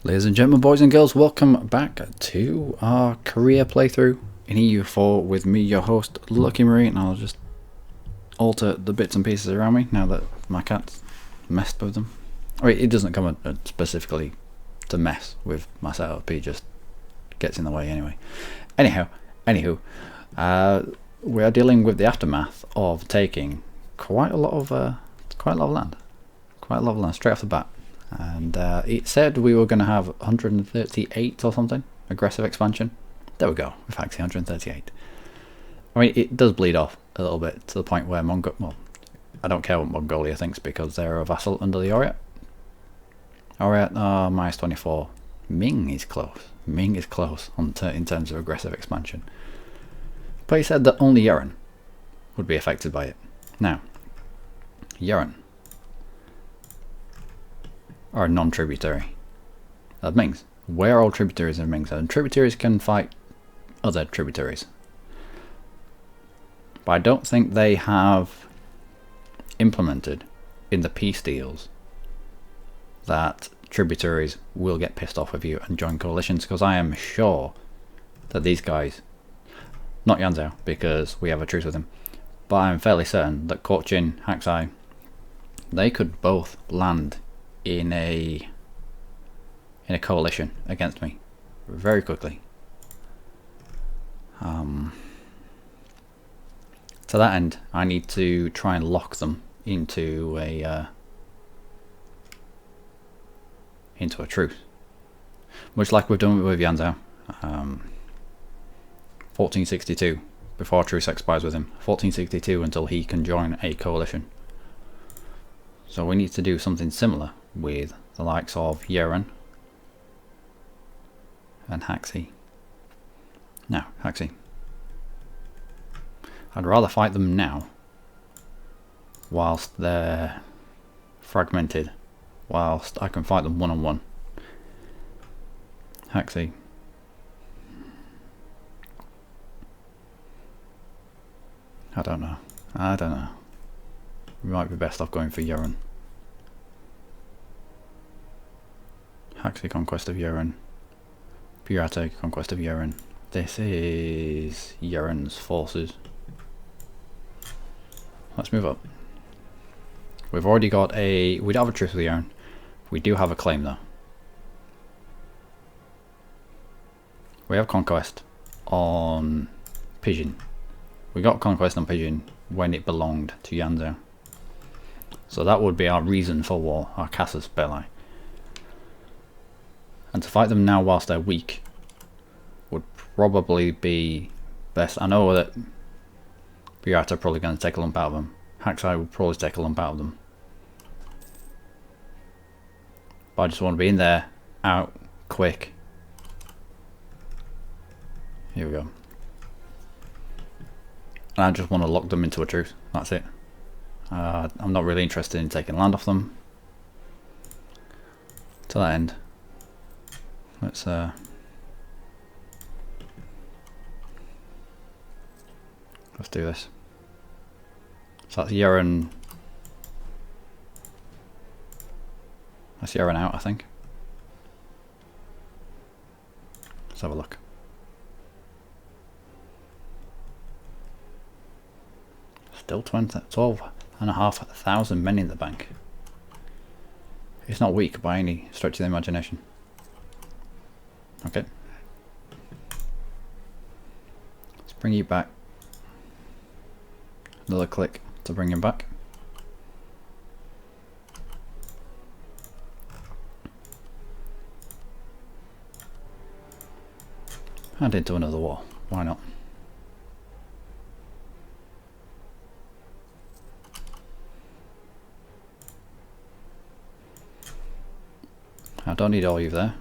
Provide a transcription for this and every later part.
Ladies and gentlemen, boys and girls, welcome back to our career playthrough in EU4 with me, your host, Luckymarine. I'll just alter the bits and pieces around me now that my cat's messed with them. I mean, it doesn't come specifically to mess with my setup, he just gets in the way anyway. Anywho, we are dealing with the aftermath of taking quite a lot of land straight off the bat. And it said we were going to have 138 or something aggressive expansion. There we go, we've actually 138. I mean, it does bleed off a little bit to the point where I don't care what Mongolia thinks because they're a vassal under the Oryat. Oryat are minus 24. Ming is close. Ming is close in terms of aggressive expansion. But he said that only Yuran would be affected by it. Now, Yuran are non-tributary of Mings. We're all tributaries of Mings, and tributaries can fight other tributaries. But I don't think they have implemented in the peace deals that tributaries will get pissed off with you and join coalitions, because I am sure that these guys, not Yanzhou because we have a truce with him, but I'm fairly certain that Korchin, Haxai, they could both land in a coalition against me very quickly. To that end, I need to try and lock them into a truce, much like we've done with Yanzhou. 1462 before truce expires with him. 1462 until he can join a coalition. So we need to do something similar with the likes of Yuran and Haxi. Now, Haxi, I'd rather fight them now whilst they're fragmented, whilst I can fight them one-on-one. Haxi, I don't know. We might be best off going for Yuran. Haxi, conquest of Yuran. Pirate, conquest of Yuran. This is Yuran's forces. Let's move up. We've already got we don't have a truce with Yuran. We do have a claim though. We have conquest on Pigeon. We got conquest on Pigeon when it belonged to Yanzhou. So that would be our reason for war, our casus belli. And to fight them now whilst they're weak would probably be best. I know that Pirate are probably going to take a lump out of them. Haxai will probably take a lump out of them. But I just want to be in there, out, quick. Here we go. And I just want to lock them into a truce. That's it. I'm not really interested in taking land off them. To that end, let's do this. So that's Yuran. That's Yuran out, I think. Let's have a look. Still 12,500 men in the bank. It's not weak by any stretch of the imagination. Okay. Let's bring you back. Another click to bring him back. And into another war. Why not? I don't need all you there,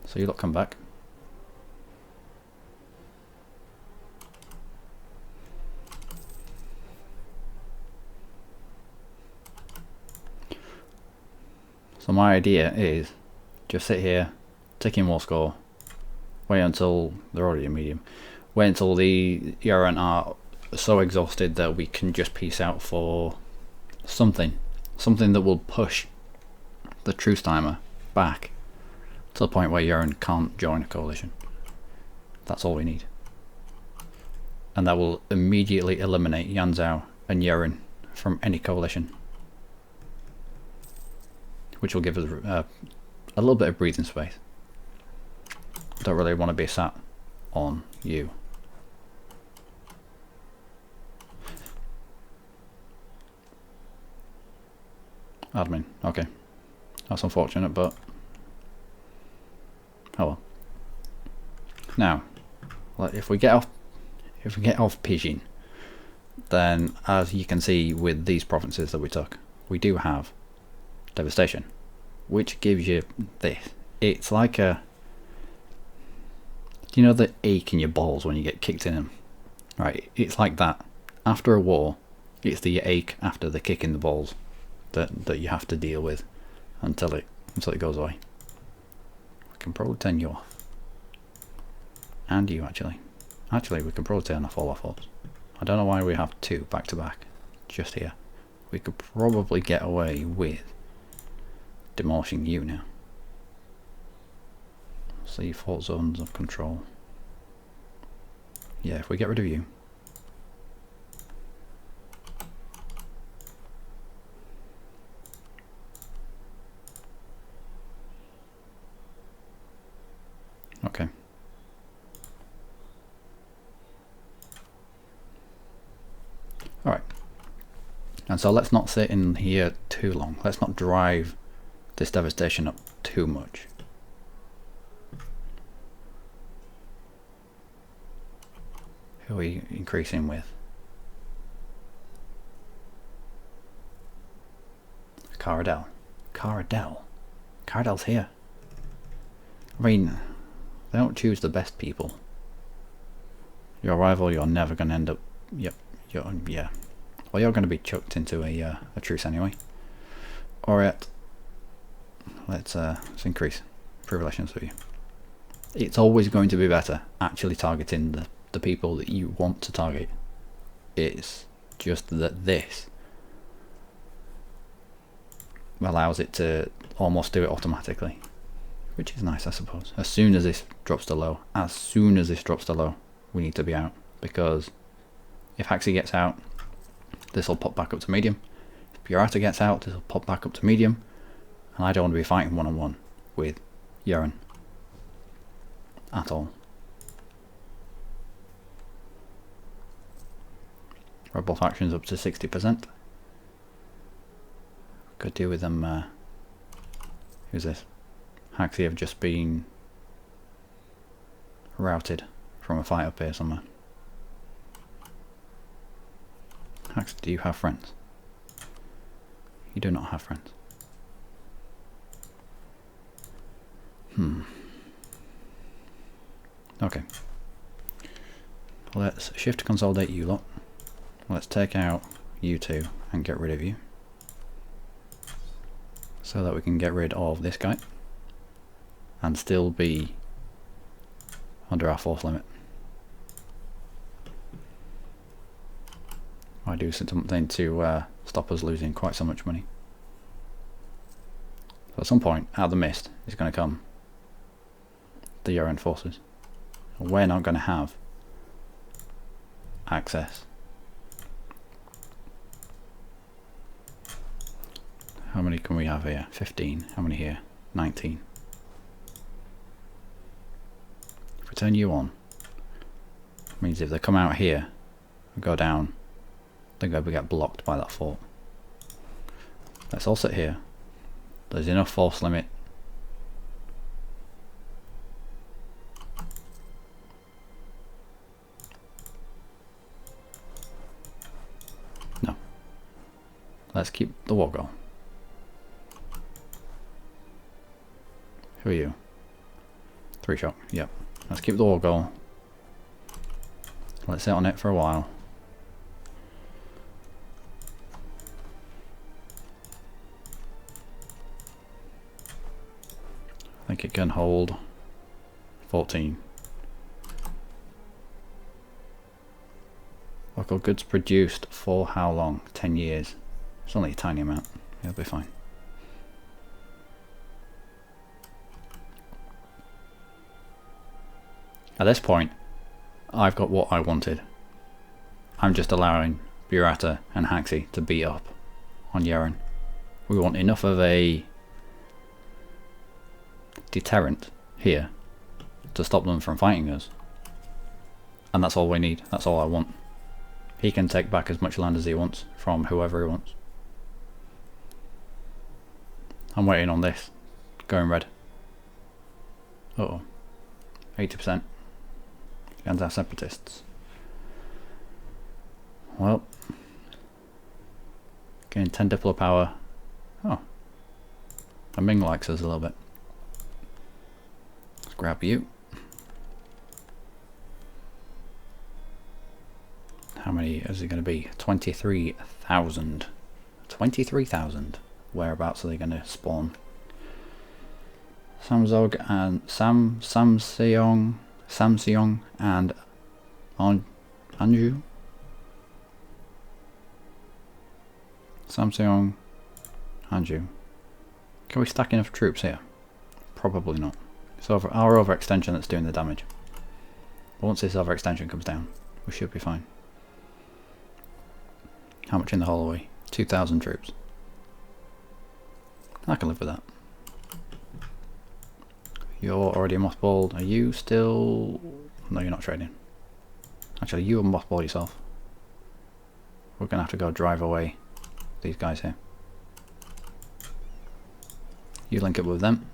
so you lot come back. So my idea is just sit here, tick in war score, wait until they're already a medium, wait until the Yuran are so exhausted that we can just peace out for something that will push the truce timer back to the point where Urine can't join a coalition. That's all we need. And that will immediately eliminate Yanzhou and Urine from any coalition, which will give us a little bit of breathing space. Don't really want to be sat on you. Admin, okay. That's unfortunate, but oh well. Now, if we get off Pijin, then as you can see with these provinces that we took, we do have devastation, which gives you this. It's like a, you know, the ache in your balls when you get kicked in them, right? It's like that. After a war, it's the ache after the kick in the balls that you have to deal with until it goes away. We can probably turn you off, and you actually we can probably turn off all our forts. I don't know why we have two back to back just here. We could probably get away with demolishing you now. See, fault zones of control. Yeah, if we get rid of you. Okay. Alright. And so let's not sit in here too long. Let's not drive this devastation up too much. Who are we increasing with? Caradel. Caradel's here. I mean, they don't choose the best people. Your rival, you're never going to end up... Yep. Yeah. Well, you're going to be chucked into a truce anyway. Alright. Let's increase relations with you. It's always going to be better actually targeting the people that you want to target. It's just that this allows it to almost do it automatically, which is nice, I suppose. As soon as this drops to low, we need to be out, because if Haxi gets out, this will pop back up to medium. If Pirata gets out, this will pop back up to medium, and I don't want to be fighting one-on-one with Urine at all. Rebel factions up to 60%. Could do with them. Who's this? Haxi have just been routed from a fight up here somewhere. Haxi, do you have friends? You do not have friends. Okay. Let's shift to consolidate you lot. Let's take out you two and get rid of you, so that we can get rid of this guy and still be under our force limit. I do something to stop us losing quite so much money. So at some point, out of the mist is going to come the Urine forces. We're not going to have access. How many can we have here? 15. How many here? 19. If we turn you on, it means if they come out here and go down, they're going to get blocked by that fort. Let's all sit here. There's enough force limit. No. Let's keep the war going. Who are you? 3 shot. Yep. Let's keep the war going. Let's sit on it for a while. I think it can hold 14. Local goods produced for how long? 10 years. It's only a tiny amount. It'll be fine. At this point, I've got what I wanted. I'm just allowing Burrata and Haxi to beat up on Yeren. We want enough of a deterrent here to stop them from fighting us. And that's all we need. That's all I want. He can take back as much land as he wants from whoever he wants. I'm waiting on this. Going red. Uh-oh. 80% against our separatists. Well, getting 10 diplo power. Oh, and Ming likes us a little bit. Let's grab you. How many is it going to be? 23,000. 23,000. Whereabouts are they going to spawn? Samzog and Samseong and Anju. Samseong, Anju. Can we stack enough troops here? Probably not. It's our overextension that's doing the damage. But once this overextension comes down, we should be fine. How much in the whole way? 2,000 troops. I can live with that. You're already mothballed. Are you still... No, you're not trading. Actually, you mothball yourself. We're going to have to go drive away these guys here. You link up with them.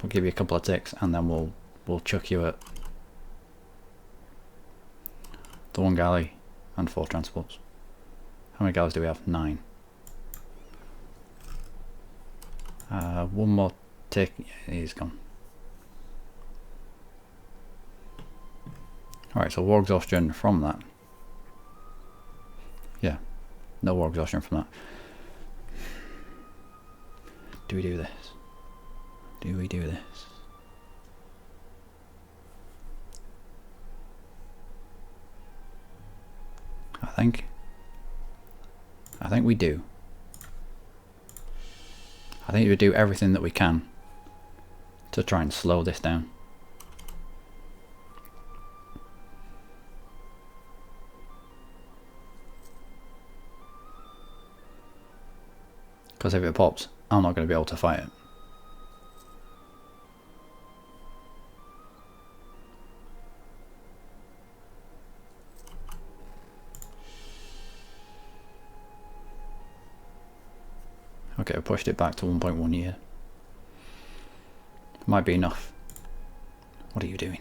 We'll give you a couple of ticks and then we'll chuck you at the 1 galley and 4 transports. How many galleys do we have? 9. One more tick. Yeah, he's gone. Alright, so war exhaustion from that. Yeah, no war exhaustion from that. Do we do this? Do we do this? I think we do. I think we do everything that we can to try and slow this down. Because if it pops, I'm not going to be able to fight it. Okay, I pushed it back to 1.1 year. Might be enough. What are you doing?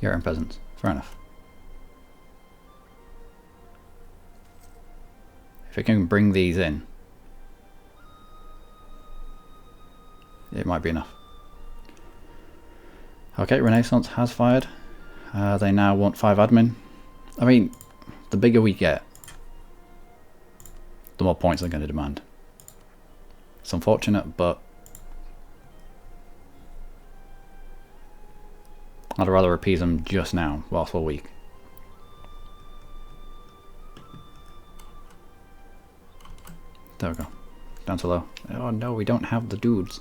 You're in peasants. Fair enough. If it can bring these in, it might be enough. Okay, Renaissance has fired. They now want 5 admin. I mean, the bigger we get, the more points they're going to demand. It's unfortunate, but I'd rather appease them just now whilst we're weak. There we go. Down to low. Oh no, we don't have the dudes.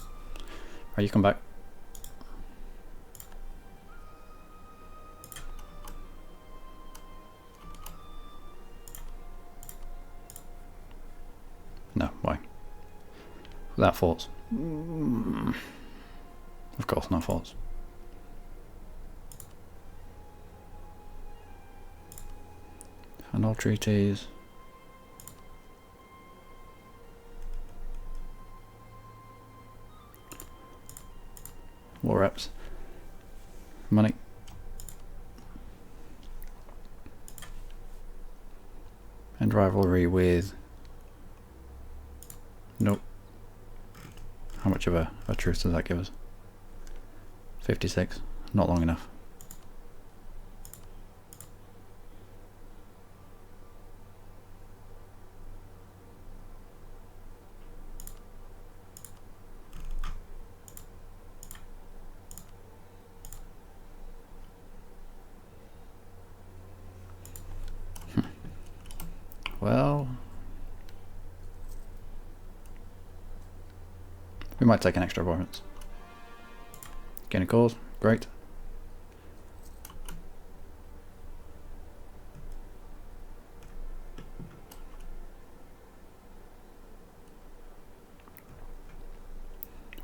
Alright, you come back. No, why? Without forts. Of course, no forts. And all treaties. War reps. Money. And rivalry with... Nope. How much of a truce does that give us? 56. Not long enough. Well... We might take an extra avoidance. Gain a cause, great.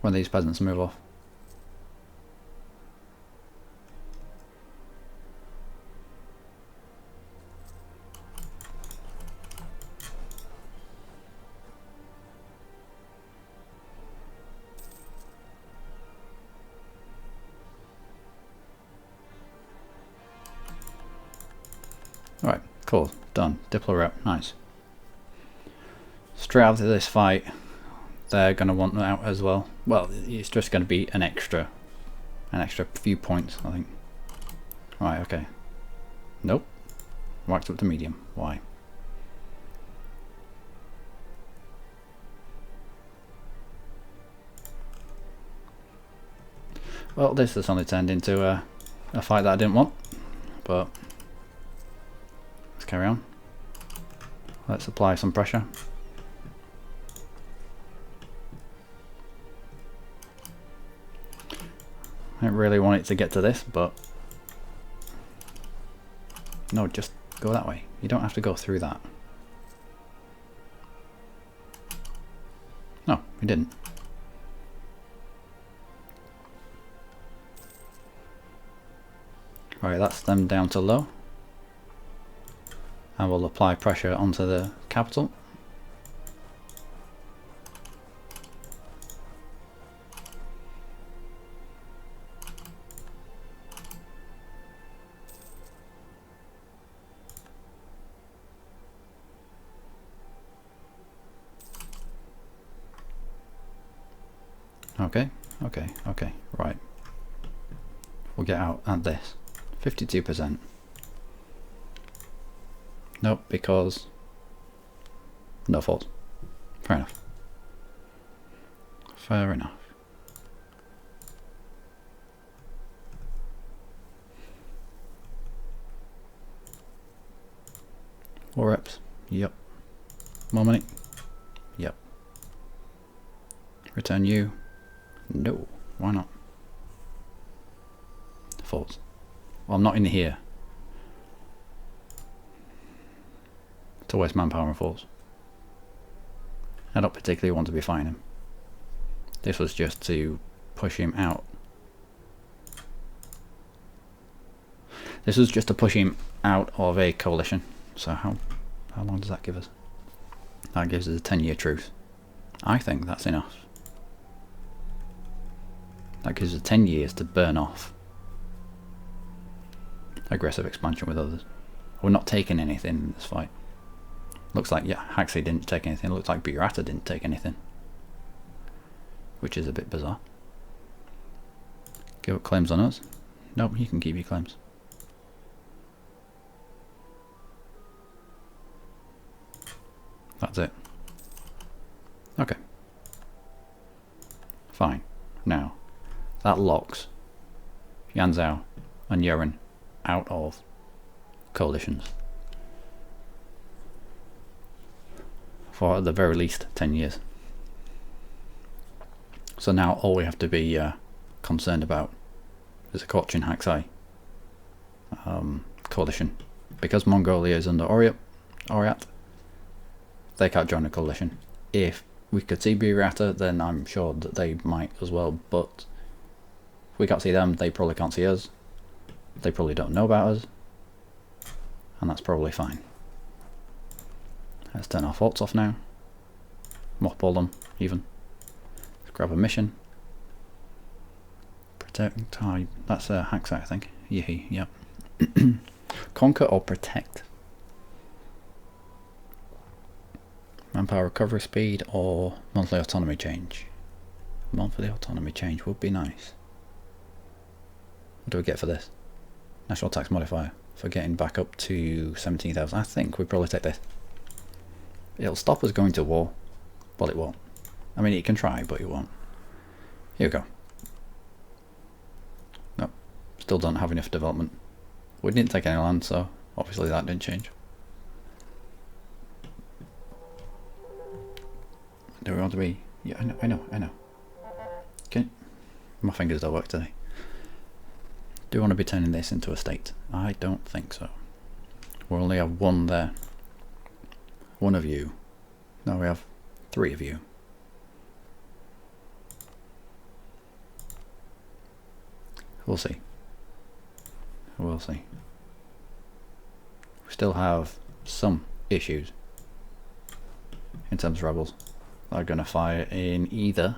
When these peasants move off. Alright, cool, done. Diplo rep, nice. Straight after this fight, they're going to want them out as well. Well, it's just going to be an extra few points, I think. Right, okay. Nope. Whacked up to medium. Why? Well, this has only turned into a fight that I didn't want, but let's carry on. Let's apply some pressure. I don't really want it to get to this, but no, just go that way. You don't have to go through that. No, we didn't. Right, that's them down to low. And we'll apply pressure onto the capital. Okay, right. We'll get out at this. 52%. Nope, because no fault. Fair enough. Fair enough. More reps. Yep. More money. Yep. Return you. No. Why not? Fault. Well, I'm not in here to waste manpower and force. I don't particularly want to be fighting him. This was just to push him out. This was just to push him out of a coalition. So how long does that give us? That gives us a 10-year truce. I think that's enough. That gives us 10 years to burn off aggressive expansion with others. We're not taking anything in this fight. Looks like, yeah, Haxley didn't take anything. Looks like Burata didn't take anything, which is a bit bizarre. Give up claims on us. Nope, you can keep your claims. That's it. Okay. Fine. Now, that locks Yanzhou and Yuren out of coalitions for at the very least 10 years. So now all we have to be concerned about is a Cochin Haxai coalition. Because Mongolia is under Oryat, they can't join a coalition. If we could see Burata, then I'm sure that they might as well, but if we can't see them, they probably can't see us. They probably don't know about us, and that's probably fine. Let's turn our forts off now. Mothball them, even. Let's grab a mission. Protect. Oh, that's a Haxai, I think. Yee, yep. Conquer or protect? Manpower recovery speed or monthly autonomy change? Monthly autonomy change would be nice. What do we get for this? National tax modifier for getting back up to 17,000. I think we probably take this. It'll stop us going to war. Well, it won't. I mean, it can try, but it won't. Here we go. Nope. Still don't have enough development. We didn't take any land, so obviously that didn't change. Do we want to be... Yeah, I know. Okay, my fingers don't work today. Do you want to be turning this into a state? I don't think so. We'll only have one there. One of you. No, we have 3 of you. We'll see. We'll see. We still have some issues in terms of rebels. They're going to fire in either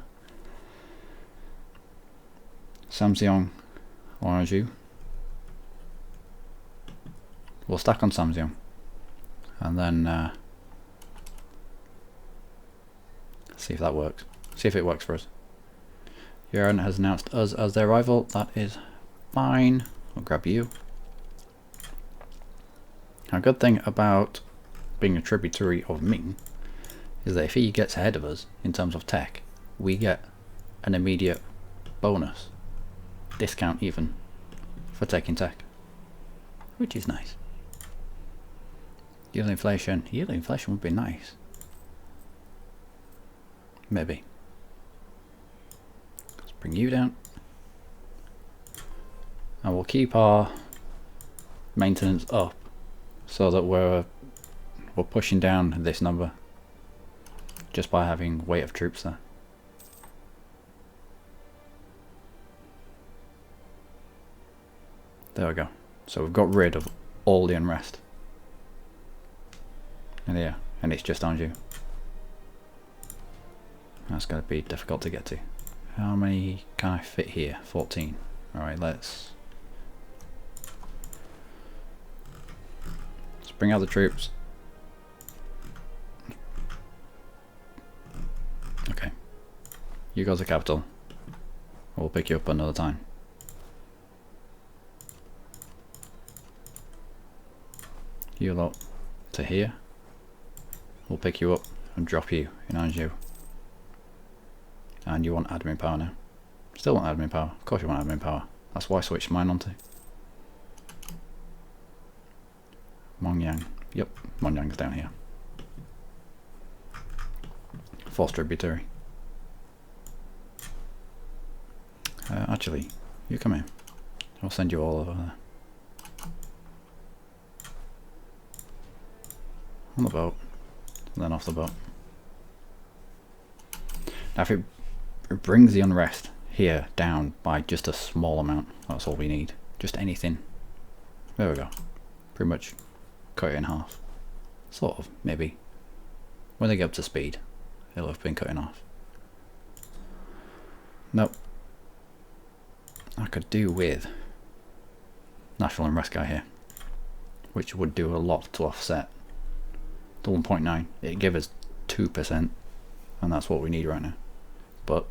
Samseong or Anjou. We'll stack on Samseong and then see if that works. See if it works for us. Iran has announced us as their rival. That is fine. I'll grab you. A good thing about being a tributary of Ming is that if he gets ahead of us in terms of tech, we get an immediate bonus. Discount even for taking tech. Which is nice. Yield inflation. Yield inflation would be nice. Maybe. Let's bring you down. And we'll keep our maintenance up so that we're pushing down this number just by having weight of troops there. There we go. So we've got rid of all the unrest. And yeah, and it's just Anjou. That's going to be difficult to get to. How many can I fit here? 14. Alright, let's bring out the troops. Okay. You go to the capital. We'll pick you up another time. You lot to here. We'll pick you up and drop you in Anjou. And you want admin power now. Still want admin power. Of course you want admin power. That's why I switched mine onto. Mongyang. Yep, Mongyang's down here. Force tributary. Actually, you come in. I'll send you all over there. On the boat. And then off the boat. Now if it brings the unrest here down by just a small amount, that's all we need. Just anything. There we go. Pretty much cut it in half. Sort of, maybe. When they get up to speed, it'll have been cut in half. Nope. I could do with national unrest guy here, which would do a lot to offset the 1.9. It'd give us 2%, and that's what we need right now. But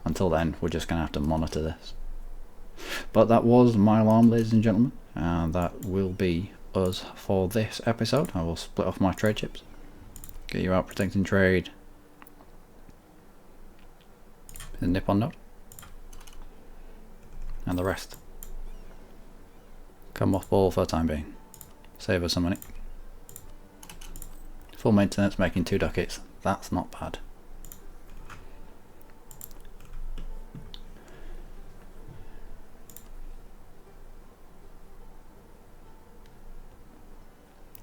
until then, we're just going to have to monitor this. But that was my alarm, ladies and gentlemen, and that will be us for this episode. I will split off my trade chips, get you out protecting trade. The Nippon note, and the rest come off ball for the time being. Save us some money. Full maintenance, making 2 ducats. That's not bad.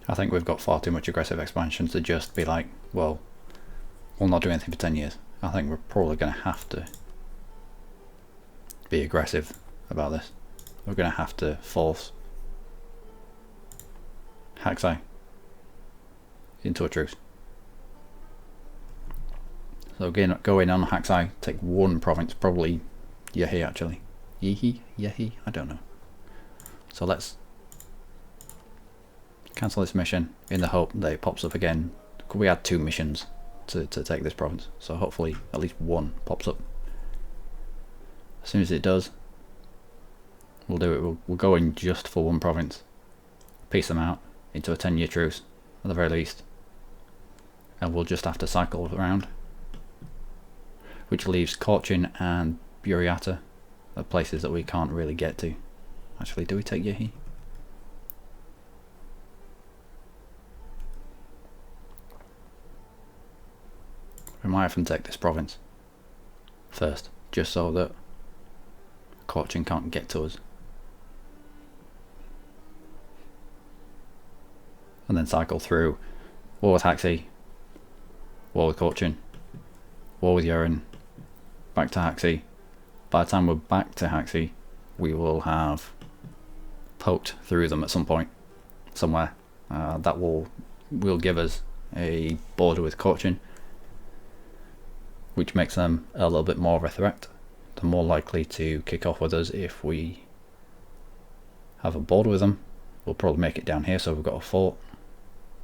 I think we've got far too much aggressive expansion to just be like, well, we'll not do anything for 10 years. I think we're probably going to have to be aggressive about this. We're going to have to force Haksai into a truce. So again, go in on Haksai, take 1 province, probably Yehi actually. Yehi? I don't know. So let's cancel this mission in the hope that it pops up again. Could we add 2 missions to take this province? So hopefully at least 1 pops up. As soon as it does, we'll do it. We'll go in just for 1 province, piece them out into a 10-year truce at the very least, and we'll just have to cycle around, which leaves Korchin and Buriata are places that we can't really get to. Actually, do we take Yehi? We might have to take this province first, just so that Caution can't get to us. And then cycle through war with Haxie, war with Caution, war with Urine, back to Haxie. By the time we're back to Haxie, we will have poked through them at some point, somewhere. That will give us a border with Caution, which makes them a little bit more of a threat. They're more likely to kick off with us if we have a border with them. We'll probably make it down here, so we've got a fort.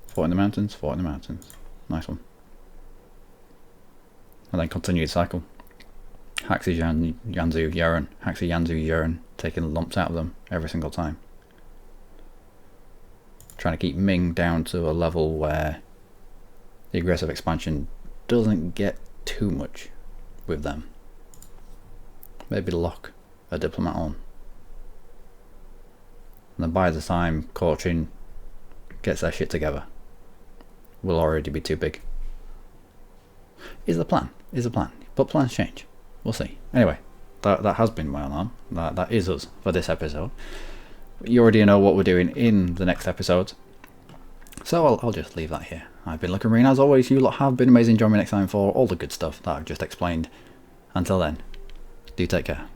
Fort in the mountains, fort in the mountains. Nice one. And then continue the cycle. Haxie, Yanzu, Urine, Haxie, Yanzu, Urine, taking lumps out of them every single time. Trying to keep Ming down to a level where the aggressive expansion doesn't get too much with them. Maybe lock a diplomat on. And then by the time Caution gets their shit together, we'll already be too big. Is the plan. But plans change. We'll see. Anyway, that has been my alarm. That is us for this episode. You already know what we're doing in the next episode, so I'll just leave that here. I've been Luckymarine. As always, you lot have been amazing. Join me next time for all the good stuff that I've just explained. Until then, do take care.